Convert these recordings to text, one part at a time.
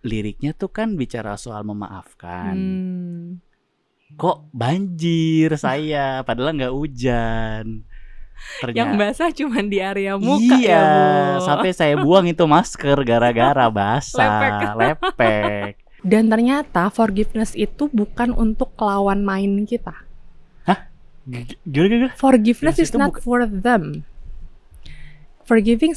liriknya tuh kan bicara soal memaafkan. Hmm. Kok banjir saya, padahal nggak hujan. Yang Ternyata basah cuman di area muka iya, ya, Bu. sampai saya buang itu masker gara-gara Lepek. basah, lepek. Dan ternyata forgiveness itu bukan untuk lawan main kita. Gimana? Forgiveness Yes, is itu not for them. Forgiving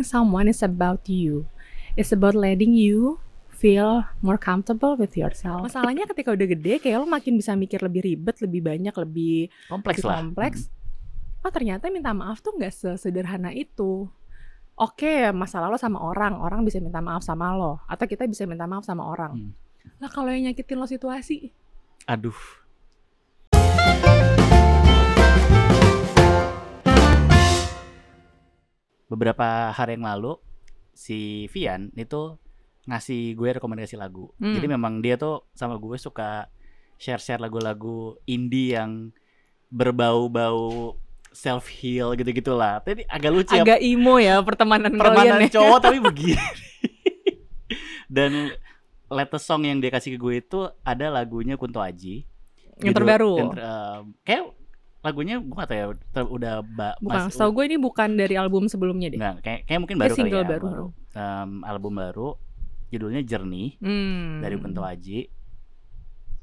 someone is about you. It's about letting you feel more comfortable with yourself. Masalahnya ketika udah gede, kayak lo makin bisa mikir lebih ribet, lebih banyak, lebih Kompleks lah. kompleks. Oh ternyata minta maaf tuh gak sesederhana itu. Oke, masalah lo sama orang bisa minta maaf sama lo. Atau kita bisa minta maaf sama orang. Lah kalau yang nyakitin lo situasi. Aduh. Beberapa hari yang lalu si Vian itu ngasih gue rekomendasi lagu. Jadi memang dia tuh sama gue suka share-share lagu-lagu indie yang berbau-bau self heal gitu-gitulah. Tapi agak lucu ya. Agak emo ya pertemanan kalian ya. Cowok tapi begini. Dan latest song yang dia kasih ke gue itu ada lagunya Kunto Aji. Yang terbaru. Kayak lagunya gue gak tau ya udah bukan, setahu gue ini bukan dari album sebelumnya deh. Nah, kayak mungkin baru kali ya. Baru. Album baru, judulnya Jernih dari Kunto Aji.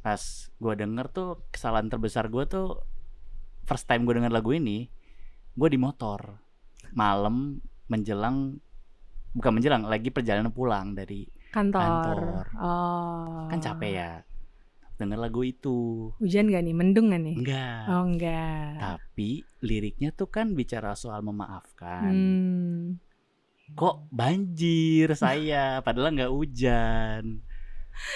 Pas gue denger tuh kesalahan terbesar gue tuh first time gue denger lagu ini, gue di motor malam lagi perjalanan pulang dari kantor. Kan capek ya. Denger lagu itu. Hujan gak nih? Mendung gak nih? Enggak. Oh enggak. Tapi liriknya tuh kan bicara soal memaafkan. Kok banjir saya, padahal nggak hujan.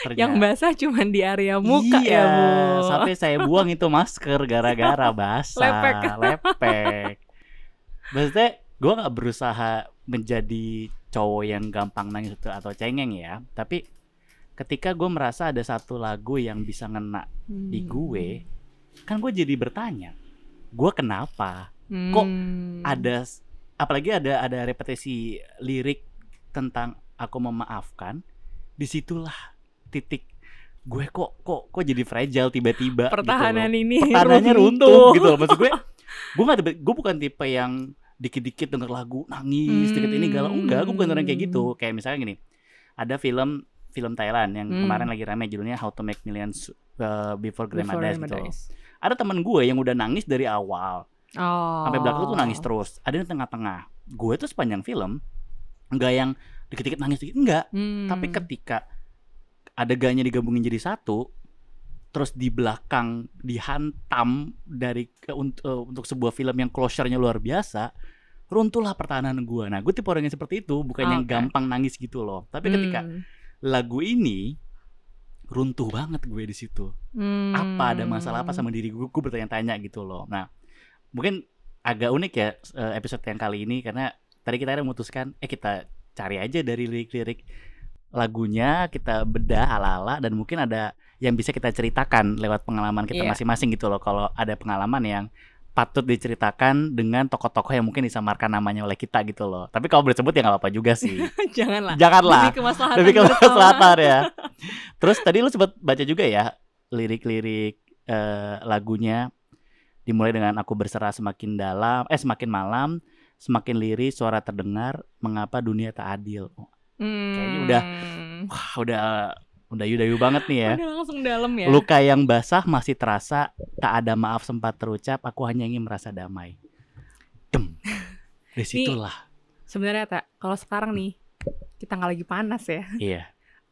Ternyata, yang basah cuman di area muka ya, Bu. Sampai saya buang itu masker gara-gara basah, lepek. Maksudnya gue nggak berusaha menjadi cowok yang gampang nangis atau cengeng ya, tapi ketika gue merasa ada satu lagu yang bisa ngena di gue, kan gue jadi bertanya, gue kenapa? Kok ada, apalagi ada repetisi lirik tentang aku memaafkan, disitulah titik gue kok jadi fragile tiba-tiba. Pertahanan gitu ini pertahanannya runtuh gitu loh. Maksud gue bukan tipe yang dikit-dikit denger lagu nangis, dikit ini galau, enggak, gue bukan orang kayak gitu. Kayak misalnya gini, ada film Thailand yang kemarin lagi rame, judulnya How to Make Millions Before Grandma Dies gitu loh. Ada teman gue yang udah nangis dari awal sampai belakang tuh nangis terus. Ada di tengah-tengah. Gue tuh sepanjang film enggak yang dikit-dikit nangis dikit, enggak. Tapi ketika adegannya digabungin jadi satu, terus di belakang dihantam dari untuk sebuah film yang closure-nya luar biasa, runtuhlah pertahanan gue. Nah, gue tipe orang yang seperti itu, bukan yang gampang nangis gitu loh. Tapi ketika lagu ini runtuh banget gue di situ. Apa ada masalah apa sama diri gue bertanya-tanya gitu loh. Nah, mungkin agak unik ya episode yang kali ini, karena tadi kita memutuskan kita cari aja dari lirik-lirik lagunya, kita bedah ala-ala, dan mungkin ada yang bisa kita ceritakan lewat pengalaman kita masing-masing gitu loh. Kalau ada pengalaman yang patut diceritakan dengan tokoh-tokoh yang mungkin disamarkan namanya oleh kita gitu loh. Tapi kalau boleh sebut ya gak apa-apa juga sih. Janganlah. Demi kemaslahatan ya. Terus tadi lu sempat baca juga ya lirik-lirik lagunya, dimulai dengan aku berserah semakin malam, semakin lirih suara terdengar, mengapa dunia tak adil. Kayaknya udah yudayu banget nih ya. Udah langsung dalam ya. Luka yang basah masih terasa, tak ada maaf sempat terucap, aku hanya ingin merasa damai. Dari situlah. Sebenarnya tak, kalau sekarang nih kita nggak lagi panas ya. Iya.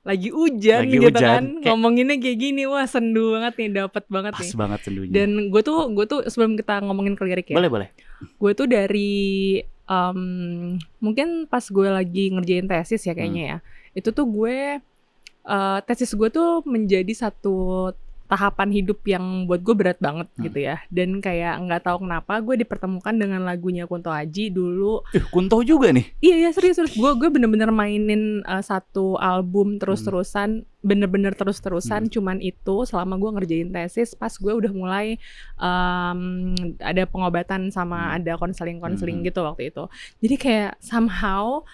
Lagi hujan gitu kan. Ngomonginnya kayak gini, wah sendu banget nih, dapet banget nih. Pas banget sendunya. Dan gue tuh sebelum kita ngomongin ke lirik ya. Boleh. Gue tuh dari mungkin pas gue lagi ngerjain tesis ya kayaknya ya. Itu tuh gue tesis gue tuh menjadi satu tahapan hidup yang buat gue berat banget gitu ya. Dan kayak nggak tahu kenapa gue dipertemukan dengan lagunya Kunto Aji dulu. Kunto juga nih? Iya serius. Gue bener-bener mainin satu album terus-terusan, bener-bener terus-terusan. Cuman itu selama gue ngerjain tesis. Pas gue udah mulai ada pengobatan sama ada konseling gitu waktu itu. Jadi kayak somehow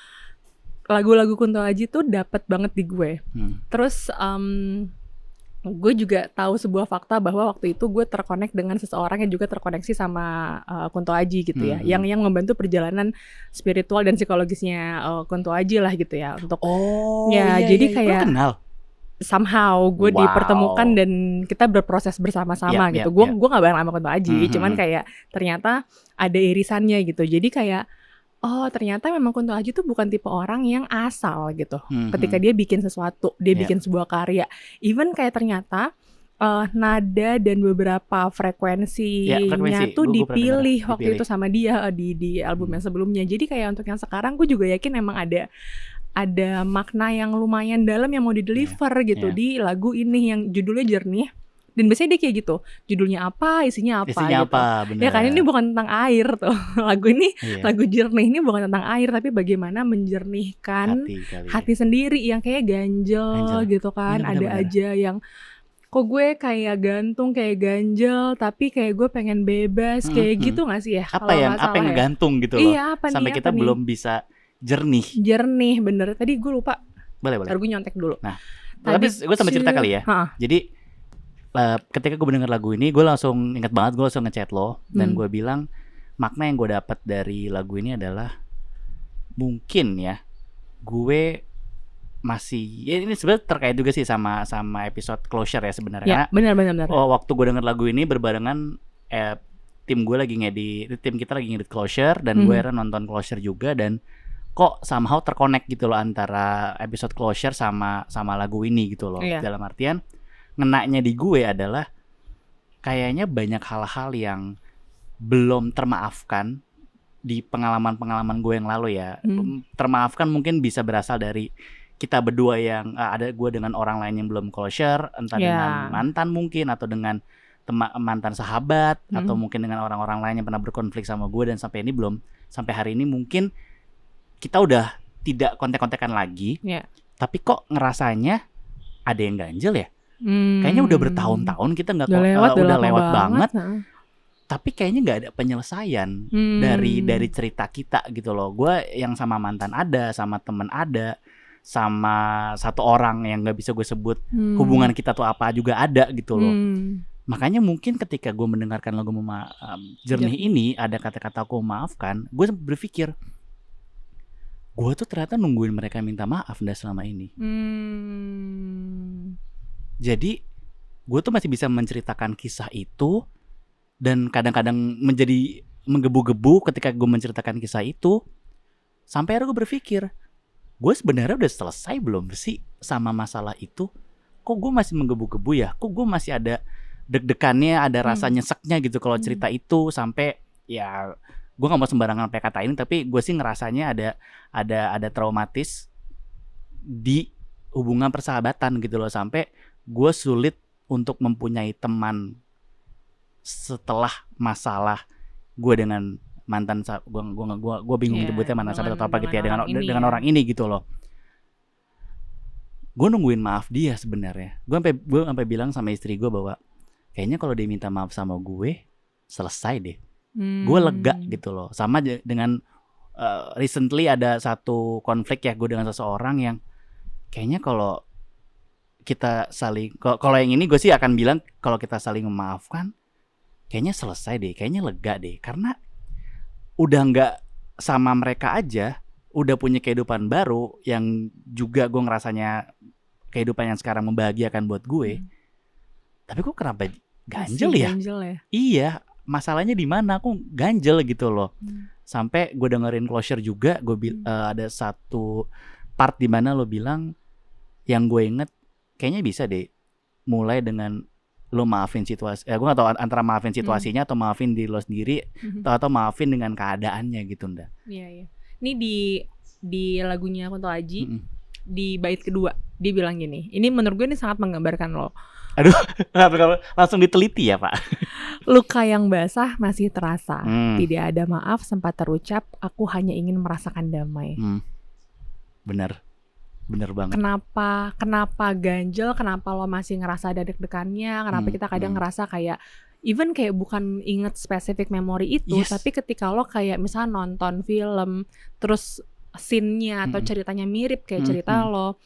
lagu-lagu Kunto Aji tuh dapat banget di gue. Terus gue juga tahu sebuah fakta bahwa waktu itu gue terkonek dengan seseorang yang juga terkoneksi sama Kunto Aji gitu ya, yang membantu perjalanan spiritual dan psikologisnya Kunto Aji lah gitu ya, untuk jadi kayak lu kenal somehow gue dipertemukan dan kita berproses bersama-sama gitu. Gue nggak bareng sama Kunto Aji, cuman kayak ternyata ada irisannya gitu. Jadi kayak ternyata memang Kunto Aji tuh bukan tipe orang yang asal gitu. Ketika dia bikin sesuatu, dia bikin sebuah karya. Even kayak ternyata nada dan beberapa frekuensinya tuh dipilih waktu itu sama dia di album yang sebelumnya. Jadi kayak untuk yang sekarang gue juga yakin emang ada makna yang lumayan dalam yang mau di-deliver gitu di lagu ini yang judulnya Jernih. Dan biasanya dia kayak gitu, judulnya apa, isinya apa gitu. Bener. Ya kan ini bukan tentang air tuh. Lagu ini, lagu Jernih ini bukan tentang air, tapi bagaimana menjernihkan hati sendiri yang kayak ganjel gitu kan. Ada aja yang kok gue kayak gantung, kayak ganjel, tapi kayak gue pengen bebas, kayak gitu gak sih ya? Apa yang ngegantung gitu loh. Iya, apa sampai nih, kita belum bisa jernih, bener. Tadi gue lupa. Boleh. Ntar gue nyontek dulu. Nah, tapi gue sampai cerita kali ya. Jadi ketika gue mendengar lagu ini, gue langsung ingat banget, gue langsung ngechat lo dan gue bilang makna yang gue dapat dari lagu ini adalah mungkin ya gue masih ini sebenarnya terkait juga sih sama episode closure ya sebenarnya. Ya, benar. Waktu gue denger lagu ini berbarengan tim kita lagi ngedit closure dan gue akhirnya nonton closure juga, dan kok somehow terconnect gitu loh antara episode closure sama lagu ini gitu loh. Dalam artian ngenaknya di gue adalah kayaknya banyak hal-hal yang belum termaafkan di pengalaman-pengalaman gue yang lalu ya. Termaafkan mungkin bisa berasal dari kita berdua yang ada gue dengan orang lain yang belum closure, entah dengan mantan mungkin, atau dengan mantan sahabat, atau mungkin dengan orang-orang lain yang pernah berkonflik sama gue, dan sampai hari ini mungkin kita udah tidak kontek-kontekan lagi. Tapi kok ngerasanya ada yang ganjel ya. Kayaknya udah bertahun-tahun kita nggak udah lewat banget. Tapi kayaknya nggak ada penyelesaian dari cerita kita gitu loh. Gue yang sama mantan ada, sama temen ada, sama satu orang yang nggak bisa gue sebut hubungan kita tuh apa juga ada gitu loh. Makanya mungkin ketika gue mendengarkan lagu Jernih ini ada kata-kata aku maafkan, gue berpikir gue tuh ternyata nungguin mereka minta maaf dah selama ini. Jadi gue tuh masih bisa menceritakan kisah itu, dan kadang-kadang menjadi menggebu-gebu ketika gue menceritakan kisah itu. Sampai akhirnya gue berpikir, gue sebenarnya udah selesai belum sih sama masalah itu? Kok gue masih menggebu-gebu ya? Kok gue masih ada deg-degannya, ada rasa nyeseknya gitu kalau cerita itu. Sampai ya gue gak mau sembarangan pakai kata ini, tapi gue sih ngerasanya ada traumatis di hubungan persahabatan gitu loh. Sampai gue sulit untuk mempunyai teman setelah masalah gue dengan mantan gue bingung nyebutnya mantan sahabat atau apa gitu ya, dengan orang ini gitu loh. Gue nungguin maaf dia sebenarnya. Gue sampai bilang sama istri gue bahwa kayaknya kalau dia minta maaf sama gue selesai deh. Gue lega gitu loh. Sama dengan recently ada satu konflik ya gue dengan seseorang yang kayaknya kalau kita saling, kalau yang ini gue sih akan bilang kalau kita saling memaafkan kayaknya selesai deh, kayaknya lega deh, karena udah nggak sama mereka aja, udah punya kehidupan baru yang juga gue ngerasanya kehidupan yang sekarang membahagiakan buat gue. Tapi kok kenapa ganjel ya? Iya, masalahnya di mana? Aku ganjel gitu loh. Sampai gue dengerin closure juga, ada satu part di mana lo bilang yang gue inget, kayaknya bisa deh mulai dengan lo maafin situasi. Gue gak tahu antara maafin situasinya atau maafin diri lo sendiri, atau maafin dengan keadaannya gitu, Nda. Iya. Ini di lagunya Kunto Aji, di bait kedua dia bilang gini. Ini menurut gue ini sangat menggambarkan lo. Aduh, langsung diteliti ya Pak. Luka yang basah masih terasa. Tidak ada maaf sempat terucap. Aku hanya ingin merasakan damai. Bener banget. Kenapa ganjel? Kenapa lo masih ngerasa ada deg-degannya? Kenapa kita kadang ngerasa kayak even kayak bukan inget spesifik memori itu, tapi ketika lo kayak misalnya nonton film terus scene-nya atau ceritanya mirip kayak cerita lo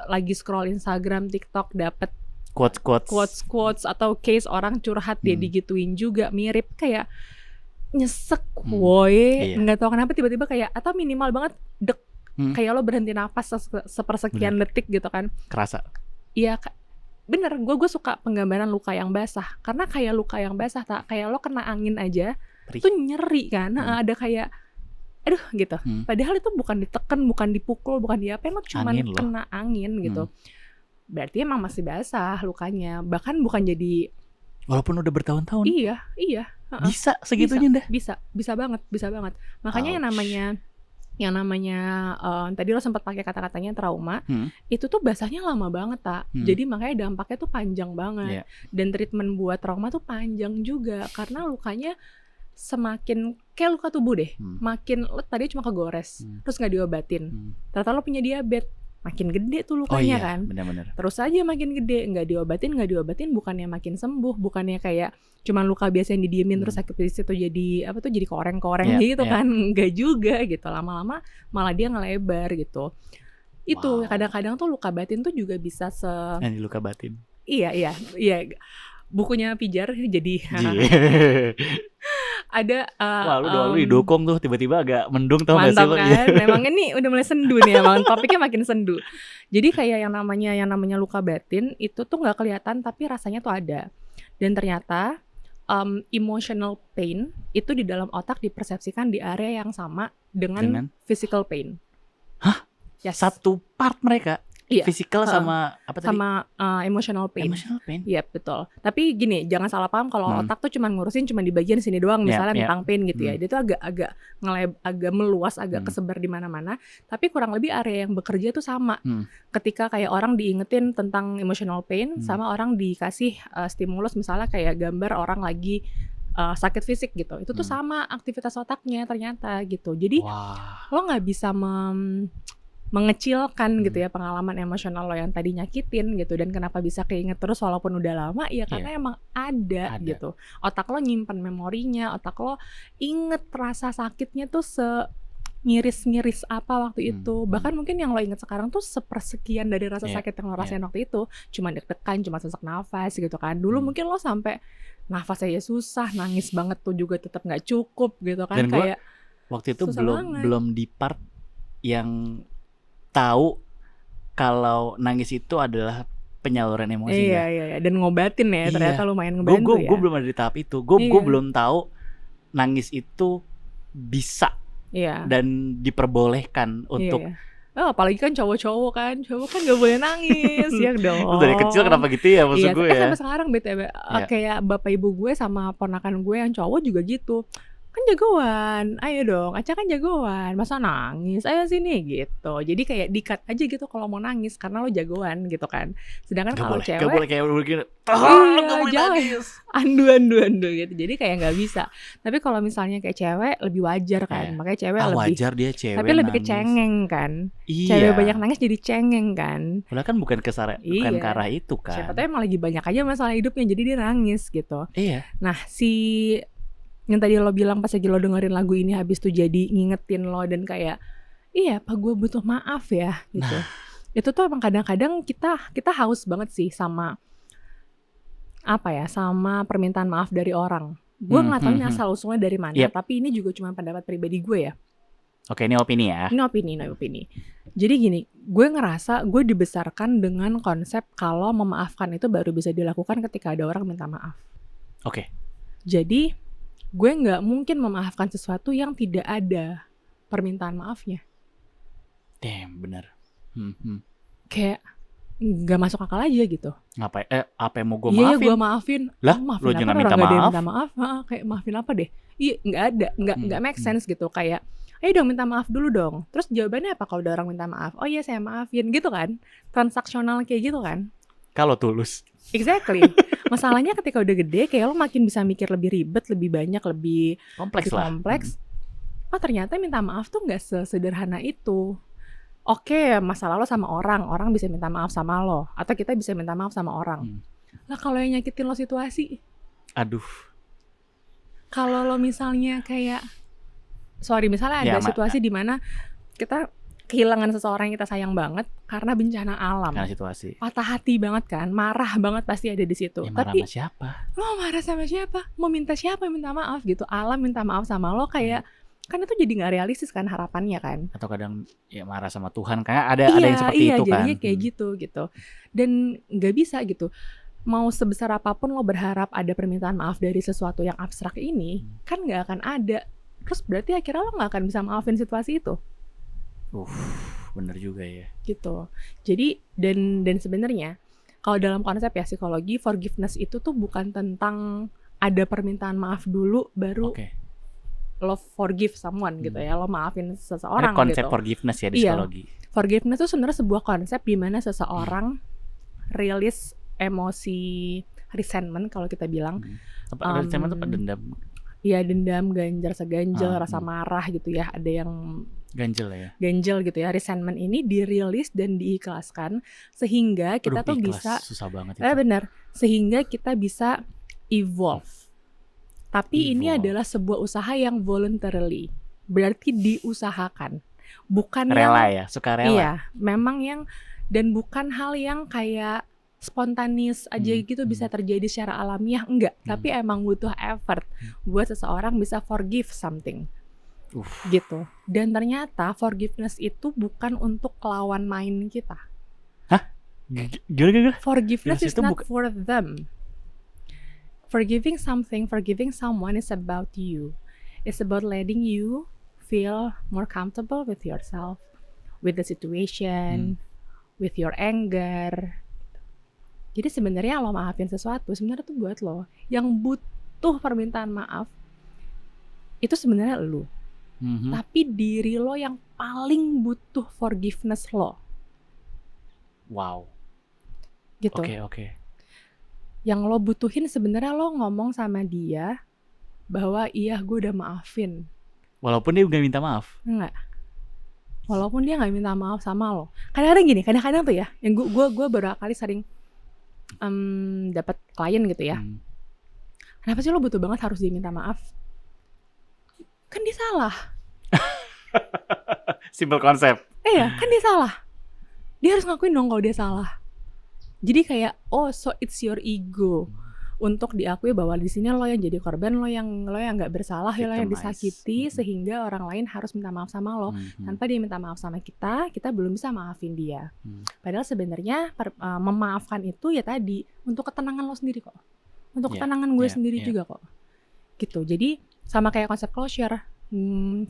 lagi scroll Instagram, TikTok dapet quotes atau case orang curhat dia digituin juga mirip, kayak nyesek woi, nggak tahu kenapa tiba-tiba kayak, atau minimal banget kayak lo berhenti nafas sepersekian detik gitu kan, kerasa. Iya bener, gue suka penggambaran luka yang basah, karena kayak luka yang basah kayak lo kena angin aja tuh nyeri kan, ada kayak aduh gitu, padahal itu bukan ditekan, bukan dipukul, bukan diapain, lo cuman kena angin gitu, berarti emang masih basah lukanya, bahkan bukan jadi, walaupun udah bertahun-tahun. Iya bisa segitunya dah. Bisa banget. Makanya yang namanya tadi lo sempat pakai kata-katanya trauma, itu tuh basahnya lama banget jadi makanya dampaknya tuh panjang banget, dan treatment buat trauma tuh panjang juga, karena lukanya semakin kayak luka tubuh deh, makin lo tadi cuma kegores, terus nggak diobatin, ternyata lo punya diabetes, makin gede tuh lukanya kan, benar-benar. Terus aja makin gede, nggak diobatin, bukannya makin sembuh, bukannya kayak cuma luka biasa yang didiemin terus sakit di situ jadi apa tuh, jadi koreng-koreng gitu kan, nggak juga gitu, lama-lama malah dia ngelebar gitu. Itu kadang-kadang tuh luka batin tuh juga bisa luka batin. Iya. Bukunya Pijar jadi ada wah lu didukung tuh tiba-tiba agak mendung, tau gak sih lo? Mantap kan, memang ini udah mulai sendu nih, emang topiknya makin sendu. Jadi kayak yang namanya luka batin itu tuh nggak kelihatan tapi rasanya tuh ada, dan ternyata emotional pain itu di dalam otak dipersepsikan di area yang sama dengan physical pain. Hah? Yes. Satu part mereka? Iya. Physical sama apa tadi? Sama emotional pain. Emotional pain? Iya betul. Tapi gini, jangan salah paham kalau otak tuh cuma ngurusin cuma di bagian sini doang, misalnya tentang pain gitu ya. Dia tuh agak meluas, agak kesebar di mana-mana. Tapi kurang lebih area yang bekerja tuh sama. Ketika kayak orang diingetin tentang emotional pain, sama orang dikasih stimulus, misalnya kayak gambar orang lagi sakit fisik gitu, itu tuh sama aktivitas otaknya ternyata gitu. Jadi lo nggak bisa mengecilkan gitu ya pengalaman emosional lo yang tadi nyakitin gitu, dan kenapa bisa keinget terus walaupun udah lama ya karena emang ada gitu, otak lo nyimpan memorinya, otak lo inget rasa sakitnya tuh miris-miris apa waktu itu, bahkan mungkin yang lo inget sekarang tuh sepersekian dari rasa sakit yang lo rasain waktu itu, cuma deg-degan, cuma sesak nafas gitu kan. Dulu mungkin lo sampai nafas aja susah, nangis banget tuh juga tetap nggak cukup gitu kan. Dan kayak waktu itu belum di part yang tahu kalau nangis itu adalah penyaluran emosi. Iya. Dan ngobatin ya, ternyata lumayan ngebantu ya. Gue belum ada di tahap itu. Gue belum tahu nangis itu bisa dan diperbolehkan untuk. Oh, apalagi kan cowok kan gak boleh nangis ya dong. Lu dari kecil kenapa gitu ya maksud gue ya? Sampai sekarang BTW kayak bapak ibu gue sama ponakan gue yang cowok juga gitu. Kan jagoan, ayo dong, Aca kan jagoan, masa nangis, ayo sini gitu. Jadi kayak di-cut aja gitu kalau mau nangis karena lo jagoan gitu kan. Sedangkan kalau cewek gak boleh kayak begini, gak boleh nangis, andu gitu. Jadi kayak nggak bisa. Tapi kalau misalnya kayak cewek lebih wajar kan, makanya cewek lebih wajar dia cewek tapi lebih ke cengeng kan. Cewek banyak nangis jadi cengeng kan. Padahal kan bukan ke arah itu kan. Siapa tahu emang lagi banyak aja masalah hidupnya jadi dia nangis gitu. Iya. Nah yang tadi lo bilang pas lagi lo dengerin lagu ini habis tuh jadi ngingetin lo dan kayak iya apa gue butuh maaf ya gitu. Itu tuh emang kadang-kadang kita haus banget sih sama sama permintaan maaf dari orang. Gue nggak tahu ini asal usulnya dari mana, tapi ini juga cuma pendapat pribadi gue ya. Oke, ini opini ya. Ini opini. Jadi gini, gue ngerasa gue dibesarkan dengan konsep kalau memaafkan itu baru bisa dilakukan ketika ada orang minta maaf. Oke. Jadi gue nggak mungkin memaafkan sesuatu yang tidak ada permintaan maafnya. Damn, bener. Kayak nggak masuk akal aja gitu. Ngapain? Apa yang mau gue maafin? Iya, gue maafin. Lah, maafin lo apa? jangan Orang minta gak ada yang maaf. minta maaf. Kayak maafin apa deh? Iya, nggak ada, nggak make sense gitu. Kayak, ayo dong minta maaf dulu dong. Terus jawabannya apa kalau ada orang minta maaf? Oh iya saya maafin gitu kan? Transaksional kayak gitu kan? Kalau tulus. Exactly. Masalahnya ketika udah gede kayak lo makin bisa mikir lebih ribet, lebih banyak, lebih kompleks. Oh ternyata minta maaf tuh gak sesederhana itu. Oke, masalah lo sama orang bisa minta maaf sama lo, atau kita bisa minta maaf sama orang. Lah kalau yang nyakitin lo situasi, aduh. Kalau lo misalnya kayak misalnya ada situasi di mana kita kehilangan seseorang yang kita sayang banget karena bencana alam. Karena situasi. Patah hati banget kan, marah banget pasti ada di situ. Ya marah Tapi sama siapa? lo marah sama siapa? Mau minta siapa minta maaf gitu? Alam minta maaf sama lo kayak kan itu jadi nggak realistis kan harapannya kan? Atau kadang ya marah sama Tuhan, kayak ada yang seperti itu kan. Jadinya kayak gitu. Dan nggak bisa gitu. Mau sebesar apapun lo berharap ada permintaan maaf dari sesuatu yang abstrak ini, kan nggak akan ada. Terus berarti akhirnya lo nggak akan bisa maafin situasi itu. Bener juga ya. Gitu. Jadi dan sebenarnya kalau dalam konsep ya psikologi, forgiveness itu tuh bukan tentang ada permintaan maaf dulu baru lo forgive someone gitu ya, lo maafin seseorang ada konsep gitu. Forgiveness ya di psikologi. Forgiveness itu sebenarnya sebuah konsep di mana seseorang rilis emosi resentment kalau kita bilang. Resentment itu dendam. Iya, dendam, ganjel, seganjel, rasa marah gitu ya. Ada yang ganjel gitu ya. Resentment ini dirilis dan diikhlaskan sehingga kita tuh bisa susah banget itu. Benar. Sehingga kita bisa evolve. Tapi ini adalah sebuah usaha yang voluntarily. Berarti diusahakan. Bukan rela ya, suka rela. Iya, memang yang dan bukan hal yang kayak spontanis aja gitu bisa terjadi secara alamiah, enggak. Tapi emang butuh effort buat seseorang bisa forgive something. Gitu. Dan ternyata forgiveness itu bukan untuk lawan main kita. Hah? Gimana? Forgiveness is not for them. Forgiving something, forgiving someone is about you. It's about letting you feel more comfortable with yourself, with the situation, with your anger. Jadi sebenarnya lo maafin sesuatu, sebenarnya tuh buat lo. Yang butuh permintaan maaf itu sebenarnya lo. Tapi diri lo yang paling butuh forgiveness lo. Wow. Gitu. Oke. Yang lo butuhin sebenarnya lo ngomong sama dia bahwa iya gue udah maafin. Walaupun dia gak minta maaf. Enggak. Walaupun dia gak minta maaf sama lo. Kadang-kadang gini, kadang-kadang tuh ya, yang gue baru kali sering dapat klien gitu ya. Kenapa sih lo butuh banget harus dia minta maaf? Kan dia salah. Simple konsep. Iya, kan dia salah. Dia harus ngakuin dong kalau dia salah. Jadi kayak so it's your ego untuk diakui bahwa di sini lo yang jadi korban, lo yang nggak bersalah, lo yang disakiti sehingga orang lain harus minta maaf sama lo. Tanpa dia minta maaf sama kita belum bisa maafin dia. Padahal sebenarnya memaafkan itu ya tadi untuk ketenangan lo sendiri kok, untuk ketenangan gue sendiri juga kok. Gitu. Jadi sama kayak konsep closure.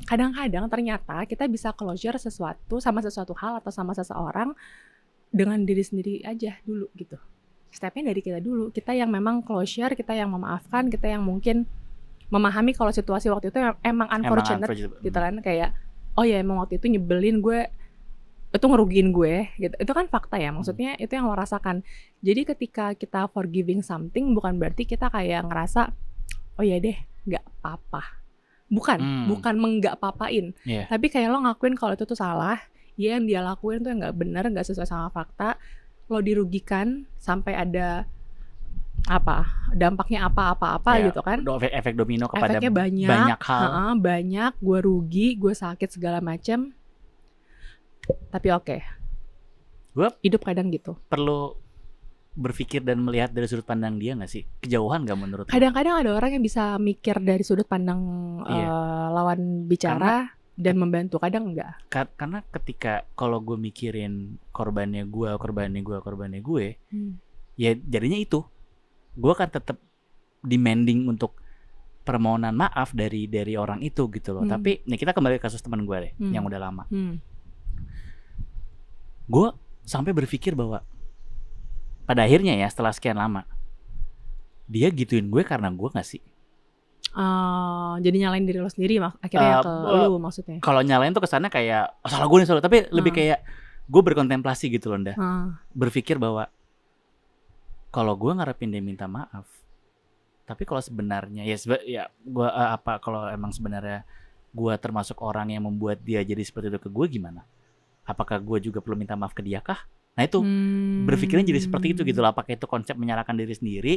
Kadang-kadang ternyata kita bisa closure sesuatu sama sesuatu hal atau sama seseorang dengan diri sendiri aja dulu gitu. Stepnya dari kita dulu. Kita yang memang closure, kita yang memaafkan, kita yang mungkin memahami kalau situasi waktu itu emang unfortunate gitu kan. Kayak ya emang waktu itu nyebelin gue, itu ngerugiin gue gitu. Itu kan fakta ya, maksudnya itu yang lo rasakan. Jadi ketika kita forgiving something bukan berarti kita kayak ngerasa ya deh gak apa-apa. Bukan menggak papain. Tapi kayak lo ngakuin kalau itu tuh salah. Yang dia lakuin tuh yang gak benar, gak sesuai sama fakta. Lo dirugikan sampai ada dampaknya apa gitu kan. Efek domino kepada efeknya banyak hal. Banyak, gue rugi, gue sakit segala macam. Tapi gue hidup kadang gitu. Perlu berpikir dan melihat dari sudut pandang dia gak sih? Kejauhan gak menurut lo? Kadang-kadang ada orang yang bisa mikir dari sudut pandang lawan bicara dan membantu, kadang enggak. Karena ketika kalau gue mikirin korbannya gue, ya jadinya itu. Gue kan tetap demanding untuk permohonan maaf dari orang itu gitu loh. Tapi nih kita kembali ke kasus teman gue deh, yang udah lama. Gue sampai berpikir bahwa pada akhirnya ya setelah sekian lama, dia gituin gue karena gue gak sih? Jadi nyalain diri lo sendiri akhirnya ke lo maksudnya. Kalau nyalain tuh kesannya kayak salah gue nih, tapi lebih kayak gue berkontemplasi gitu loh, berpikir bahwa kalau gue ngarepin dia minta maaf, tapi kalau sebenarnya gue kalau emang sebenarnya gue termasuk orang yang membuat dia jadi seperti itu ke gue, gimana? Apakah gue juga perlu minta maaf ke dia kah? Nah itu berpikirnya jadi seperti itu gitu loh. Apakah itu konsep menyalahkan diri sendiri,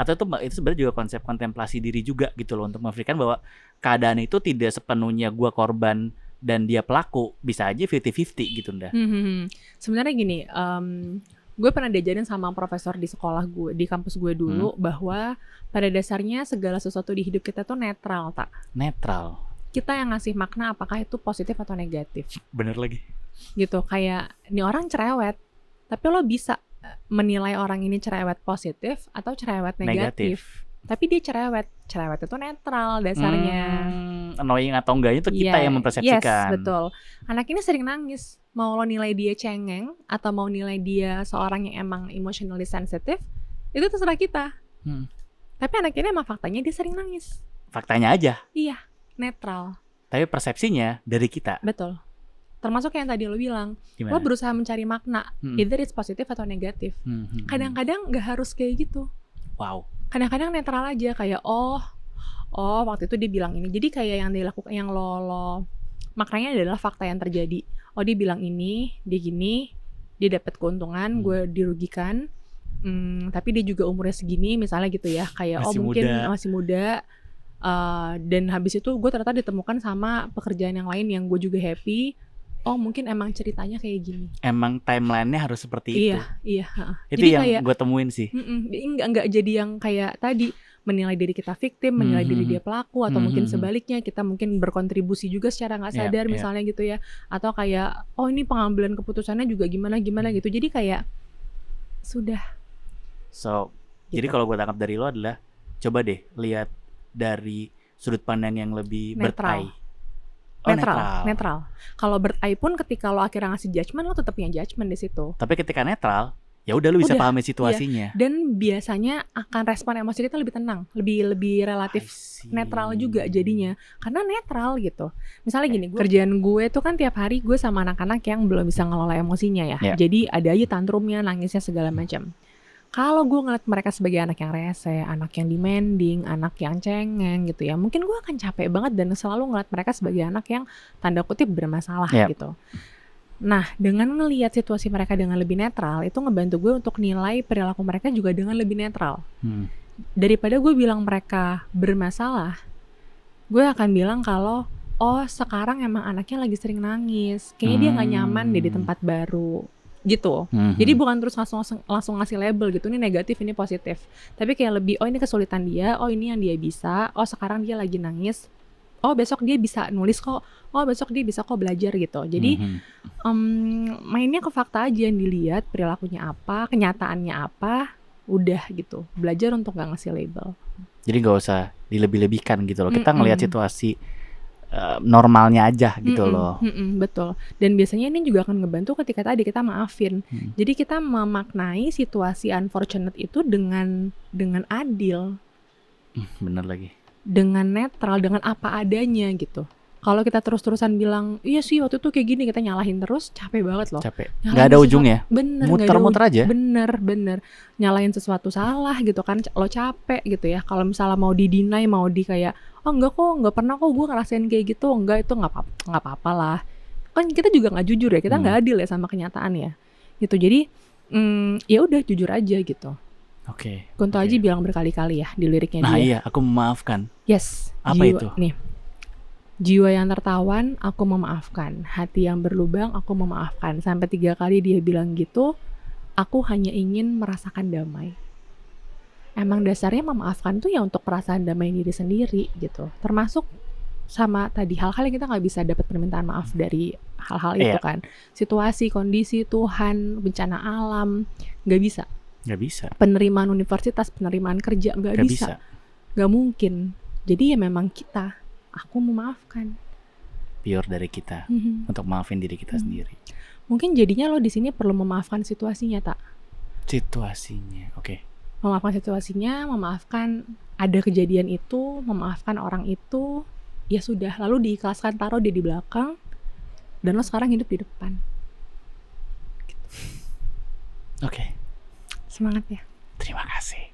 atau itu sebenarnya juga konsep kontemplasi diri juga gitu loh, untuk memikirkan bahwa keadaan itu tidak sepenuhnya gue korban dan dia pelaku, bisa aja 50-50 gitu nda. Sebenarnya gini, gue pernah diajarin sama profesor di sekolah gue, di kampus gue dulu, bahwa pada dasarnya segala sesuatu di hidup kita tuh netral, tak? Netral. Kita yang ngasih makna apakah itu positif atau negatif. Bener lagi. Gitu, kayak ini orang cerewet, tapi lo bisa menilai orang ini cerewet positif atau cerewet negatif. Tapi dia cerewet itu netral dasarnya. Annoying atau enggaknya itu kita yang mempersepsikan. Yes, betul. Anak ini sering nangis, mau lo nilai dia cengeng atau mau nilai dia seorang yang emang emotionally sensitive, itu terserah kita. Tapi anak ini emang faktanya dia sering nangis. Faktanya aja. Iya, netral. Tapi persepsinya dari kita. Betul. Termasuk yang tadi lo bilang, Gimana? lo berusaha mencari makna, either it's positif atau negatif. Kadang-kadang gak harus kayak gitu. Wow. Kadang-kadang netral aja, kayak oh waktu itu dia bilang ini. Jadi kayak yang dia lakukan, yang lo maknanya adalah fakta yang terjadi. Oh, dia bilang ini, dia gini, dia dapat keuntungan, gue dirugikan. Tapi dia juga umurnya segini misalnya gitu ya, kayak Masih mungkin muda. masih muda, dan habis itu gue ternyata ditemukan sama pekerjaan yang lain yang gue juga happy. Oh, mungkin emang ceritanya kayak gini. Emang timelinenya harus seperti itu. Iya. Itu jadi yang kayak, gue temuin sih. Enggak jadi yang kayak tadi menilai diri kita victim, menilai diri dia pelaku, atau mungkin sebaliknya kita mungkin berkontribusi juga secara nggak sadar misalnya gitu ya, atau kayak oh ini pengambilan keputusannya juga gimana gitu. Jadi kayak sudah. So, Gitu. jadi kalau gue tangkap dari lo adalah coba deh lihat dari sudut pandang yang lebih Netral. bird eye. Oh, Netral. Kalau bird eye pun ketika lo akhirnya ngasih judgement, lo tetap punya judgement di situ. Tapi ketika netral, ya udah lu bisa Udah, pahami situasinya. Dan biasanya akan respon emosi kita lebih tenang, lebih relatif netral juga jadinya, karena netral gitu. Misalnya gini, kerjaan gue tuh kan tiap hari gue sama anak-anak yang belum bisa ngelola emosinya ya. Jadi ada aja tantrumnya, nangisnya segala macam. Kalau gue ngeliat mereka sebagai anak yang rese, anak yang demanding, anak yang cengeng gitu ya, mungkin gue akan capek banget dan selalu ngeliat mereka sebagai anak yang tanda kutip bermasalah gitu. Nah, dengan ngelihat situasi mereka dengan lebih netral, itu ngebantu gue untuk nilai perilaku mereka juga dengan lebih netral. Daripada gue bilang mereka bermasalah, gue akan bilang kalau oh sekarang emang anaknya lagi sering nangis, kayaknya dia gak nyaman deh di tempat baru gitu. Jadi bukan terus langsung ngasih label gitu, ini negatif, ini positif. Tapi kayak lebih, oh ini kesulitan dia, oh ini yang dia bisa, oh sekarang dia lagi nangis, oh besok dia bisa nulis kok, oh besok dia bisa kok belajar gitu. Jadi mainnya ke fakta aja yang dilihat, perilakunya apa, kenyataannya apa, udah gitu. Belajar untuk gak ngasih label. Jadi gak usah dilebih-lebihkan gitu loh. Kita ngelihat situasi normalnya aja gitu loh. Betul. Dan biasanya ini juga akan ngebantu ketika tadi kita maafin. Jadi kita memaknai situasi unfortunate itu dengan adil. Bener lagi. Dengan netral, dengan apa adanya gitu. Kalau kita terus-terusan bilang, iya sih waktu itu kayak gini, kita nyalahin terus, capek banget loh. Capek. Gak ada ujungnya. Bener. Muter-muter aja. Bener. Nyalahin sesuatu salah gitu kan, lo capek gitu ya. Kalau misalnya mau di-deny, mau di kayak, oh enggak kok, enggak pernah kok gue ngerasain kayak gitu. Enggak, itu enggak apa-apa lah. Kan kita juga gak jujur ya, kita gak adil ya sama kenyataan ya. Gitu, jadi ya udah jujur aja gitu. Oke. Kunto Aji bilang berkali-kali ya di liriknya dia. Nah iya, aku memaafkan. Yes. Apa itu? Nih. Jiwa yang tertawan, aku memaafkan. Hati yang berlubang, aku memaafkan. Sampai 3 kali dia bilang gitu. Aku hanya ingin merasakan damai. Emang dasarnya memaafkan tuh ya untuk perasaan damai diri sendiri gitu. Termasuk sama tadi hal-hal yang kita gak bisa dapat permintaan maaf dari hal-hal itu kan. Situasi, kondisi, Tuhan, bencana alam, gak bisa. Gak bisa. Penerimaan universitas, penerimaan kerja, gak bisa. Gak mungkin. Jadi ya memang kita, aku memaafkan. Pure dari kita untuk maafin diri kita sendiri. Mungkin jadinya lo di sini perlu memaafkan situasinya, tak? Situasinya, oke. Memaafkan situasinya, memaafkan ada kejadian itu, memaafkan orang itu, ya sudah. Lalu diikhlaskan, taruh dia di belakang, dan lo sekarang hidup di depan. Oke. Semangat ya. Terima kasih.